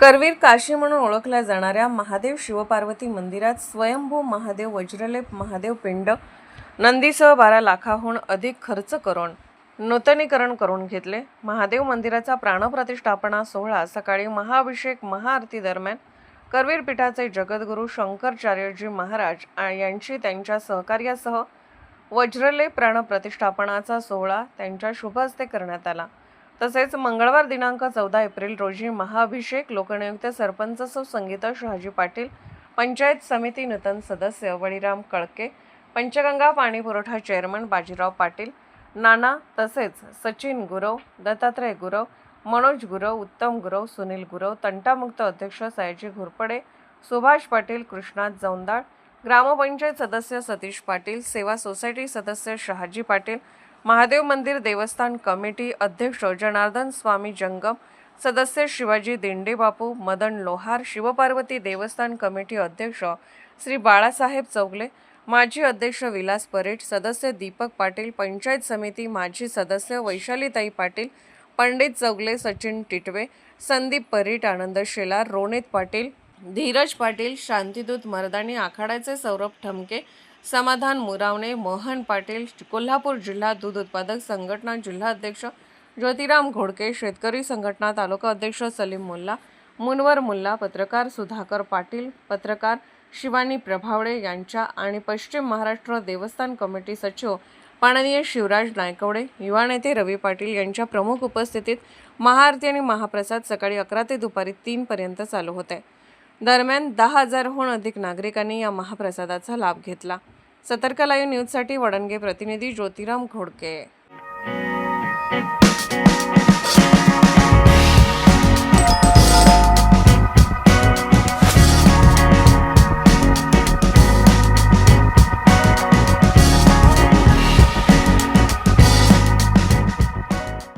करवीर काशी म्हणून ओळखल्या जाणाऱ्या महादेव शिवपार्वती मंदिरात स्वयंभू महादेव वज्रलेप महादेव पिंड नंदीसह 12 लाखाहून अधिक खर्च करून नूतनीकरण करून घेतले। महादेव मंदिराचा प्राणप्रतिष्ठापना सोहळा सकाळी महाअभिषेक महाआरती दरम्यान करवीर पीठाचे जगद्गुरू शंकराचार्यजी महाराज यांची त्यांच्या सहकार्यासह वज्रलेप प्राणप्रतिष्ठापनाचा सोहळा त्यांच्या शुभ हस्ते करण्यात आला। तसेच मंगळवार दिनांक 14 एप्रिल रोजी महाअभिषेक लोकनियुक्त सरपंच सौ संगीता शहाजी पाटील, पंचायत समिती नूतन सदस्य बळीराम कळके, पंचगंगा पाणी पुरवठा चेअरमन बाजीराव पाटील, नाना तसेच सचिन गुरव, दत्तात्रय गुरव, मनोज गुरव, उत्तम गुरव, सुनील गुरव, तंटामुक्त अध्यक्ष सयाजी घोरपडे, सुभाष पाटील, कृष्णात जौंदाळ, ग्रामपंचायत सदस्य सतीश पाटील, सेवा सोसायटी सदस्य शहाजी पाटील, महादेव मंदिर देवस्थान कमिटी अध्यक्ष जनार्दन स्वामी जंगम, सदस्य शिवाजी दिंडे बापू, मदन लोहार, शिवपार्वती देवस्थान कमिटी अध्यक्ष श्री बाळासाहेब चौगले, माजी अध्यक्ष विलास परेट, सदस्य दीपक पाटील, पंचायत समिती माजी सदस्य वैशालीताई पाटील, पंडित चौगले, सचिन टिटवे, संदीप परीट, आनंद शेलार, रोनित पाटील, धीरज पाटील, शांतिदूत मर्दानी, आखाड्याचे सौरभ ठमके, समाधान मुरावणे, मोहन पाटील, कोल्हापूर जिल्हा दूध उत्पादक संघटना जिल्हा अध्यक्ष ज्योतिराम घोडके, शेतकरी संघटना तालुका अध्यक्ष सलीम मुल्ला, मुनवर मुल्ला, पत्रकार सुधाकर पाटील, पत्रकार शिवानी प्रभावळे यांच्या आणि पश्चिम महाराष्ट्र देवस्थान कमिटी सचिव माननीय शिवराज नायकवडे, युवा नेते रवी पाटील यांच्या प्रमुख उपस्थितीत महाआरती आणि महाप्रसाद सकाळी 11 ते दुपारी 3 पर्यंत चालू होते। दरम्यान 10,000हून अधिक नागरिकांनी या महाप्रसादाचा लाभ घेतला। सतर्क लाईव्ह न्यूजसाठी वडणगे प्रतिनिधी ज्योतिराम घोडके।